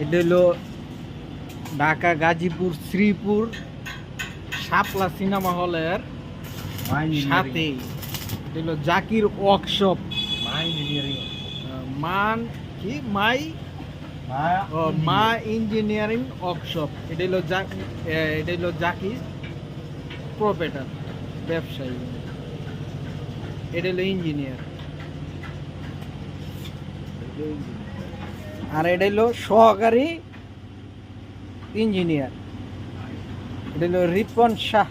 এটা হলো ঢাকা গাজীপুর শ্রীপুর শাপলা সিনেমা হলের সাথে। এটা হলো জাকির ওয়ার্কশপ মান কি মাই মা ইঞ্জিনিয়ারিং ওয়ার্কশপ। এটা হলো জাকির প্রোপ্রাইটার, ব্যবসায়ী। এটা হলো ইঞ্জিনিয়ার, আর এটা হলো সহকারী ইঞ্জিনিয়ার। এটা হলো রিপন শাহ।